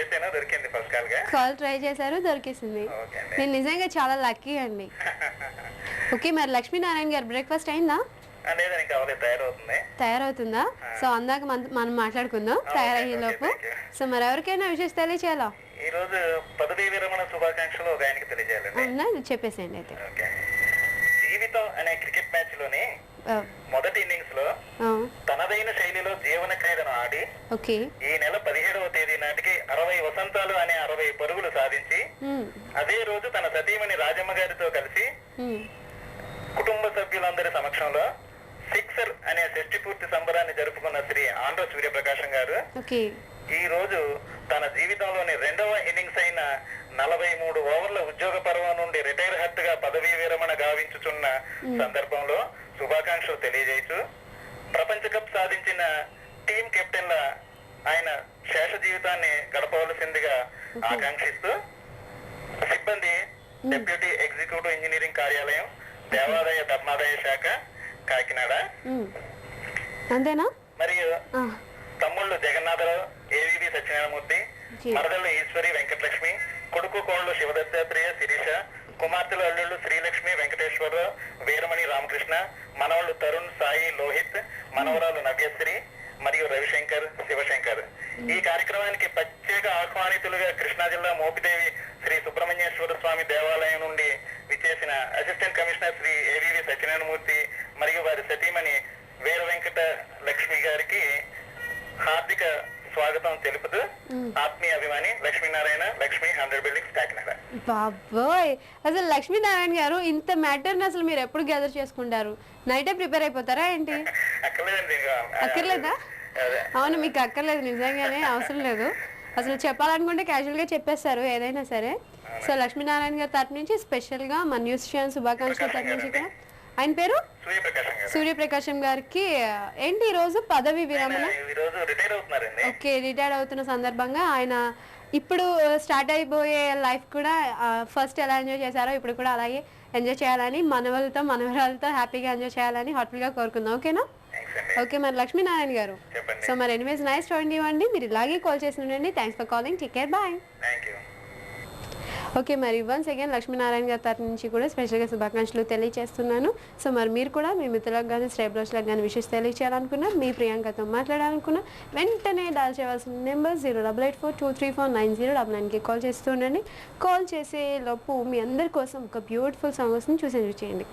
చేశాను, దొరికింది first call గా. కాల్ ట్రై చేశారు, దొరికేసింది. నేను నిజంగా చాలా లక్కీ అండి. ఓకే, మరి లక్ష్మీనారాయణ గారు బ్రేక్ఫాస్ట్ అయిందా? లేదండి, ఇంకా అవ్వలేదు, తయారవుతుందా? సో అందాక మనం మాట్లాడుకుందాం తయారయ్యే లోపు. సో మరి ఎవరికైనా విషయం తెలియచేయాలా? ఈ రోజు పదవీ విరమణ శుభాకాంక్షలు ఒక ఆయనకి తెలియజేయాలండి. చెప్పేసేయండి అయితే. జీవితం అనే క్రికెట్ మ్యాచ్ లోని మొదటి ఇన్నింగ్స్ లో తనదైన శైలిలో జీవన క్రీడను ఆడి ఈ నెల 17వ తేదీ నాటికి 60 వసంతాలు అనే 60 పరుగులు సాధించి అదే రోజు తన సతీమణి రాజమ్మ గారితో కలిసి కుటుంబ సభ్యులందరి సమక్షంలో సిక్సర్ అనే షష్టి పూర్తి సంబరాన్ని జరుపుకున్న శ్రీ ఆంధ్ర సూర్యప్రకాశం గారు ఈ రోజు తన జీవితంలోని 2వ ఇన్నింగ్స్ అయిన 43 ఓవర్ల ఉద్యోగ పర్వం నుండి రిటైర్ హర్ట్ గా పదవీ విరమణ గావించుచున్న సందర్భంలో శుభాకాంక్షలు తెలియజేయచ్చు. ప్రపంచ కప్ సాధించిన టీం కెప్టెన్ల ఆయన శేష జీవితాన్ని గడపవలసిందిగా ఆకాంక్షిస్తూ సిబ్బంది డెప్యూటీ ఎగ్జిక్యూటివ్ ఇంజనీరింగ్ కార్యాలయం, దేవాదాయ ధర్మాదాయ శాఖ, కాకినాడ. అంతేనా? మరియు తమ్ముళ్ళు జగన్నాథరావు, ఏవివి సత్యనారాయణమూర్తి, మరదళ్ళు ఈశ్వరి వెంకటలక్ష్మి, కొడుకు కోళ్ళు శివదత్తాత్రేయ శిరీష, కుమార్తెలు అల్లుళ్ళు శ్రీలక్ష్మి వెంకటేశ్వరరావు, వీరమణి రామకృష్ణ, మనవళ్ళు తరుణ్ సాయి లోహిత్, మనవరాలు నవ్యశ్రీ మరియు రవిశంకర్ శివశంకర్. ఈ కార్యక్రమానికి ప్రత్యేక ఆహ్వానితులుగా కృష్ణా జిల్లా మోపిదేవి శ్రీ సుబ్రహ్మణ్యేశ్వర స్వామి దేవాలయం నుండి విచ్చేసిన assistant commissioner Shri AVV Satyanarayana Murthy మరియు వారి సతీమణి వీర వెంకట లక్ష్మి గారికి హార్దిక స్వాగతం తెలుపుతూ ఆత్మీయ అభిమాని లక్ష్మీనారాయణ, లక్ష్మి 100 బిల్డింగ్స్, కాకినాడ. బాబోయ్, అసలు లక్ష్మీనారాయణ గారు ఇంత మ్యాటర్ అసలు మీరు ఎప్పుడు గ్యాదర్ చేసుకుంటారు? నైటే ప్రిపేర్ అయిపోతారా ఏంటి? అక్కర్లేదా? అవును, మీకు అక్కర్లేదు, నిజంగానే అవసరం లేదు. అసలు చెప్పాలనుకుంటే క్యాజువల్ గా చెప్పేస్తారు ఏదైనా సరే. సో లక్ష్మీనారాయణ గారి తరపు నుంచి స్పెషల్ గా మన న్యూస్ ఛానల్ శుభాకాంక్షల తరపు నుంచి కూడా. ఆయన పేరు సూర్యప్రకాశం గారికి ఏంటి ఈ రోజు పదవి విరమణ? ఓకే, రిటైర్డ్ అవుతున్న సందర్భంగా ఆయన ఇప్పుడు స్టార్ట్ అయిపోయే లైఫ్ కూడా ఫస్ట్ ఎలా ఎంజాయ్ చేశారో ఇప్పుడు కూడా అలాగే ఎంజాయ్ చేయాలని, మనవలతో మనవరాలతో హ్యాపీగా ఎంజాయ్ చేయాలని హార్ట్ఫుల్ గా కోరుకుందాం. ఓకేనా? ఓకే, మరి లక్ష్మీనారాయణ గారు, సో మరి ఎనీవేస్ నైస్ టాకింగ్ యూ అండి. మీరు ఇలాగే కాల్ చేసి ఉండండి. Thanks for calling. Take care, bye. Okay, మరి వన్స్ అగైన్ లక్ష్మీనారాయణ గారి తరఫు నుంచి కూడా స్పెషల్గా శుభాకాంక్షలు తెలియజేస్తున్నాను. సో మరి మీరు కూడా మీ మిత్రులకు కానీ స్ట్రైబ్రోస్లకు కానీ విషెస్ తెలియచేయాలనుకున్నా, మీ ప్రియాంకతో మాట్లాడాలనుకున్నా వెంటనే డయల్ చేయవలసిన నెంబర్ 08842349099కి కాల్ చేస్తూ ఉండండి. కాల్ చేసే లోపు మీ అందరి కోసం ఒక బ్యూటిఫుల్ సాంగ్ వస్తుంది, చూసి ఎంజాయ్ చేయండి.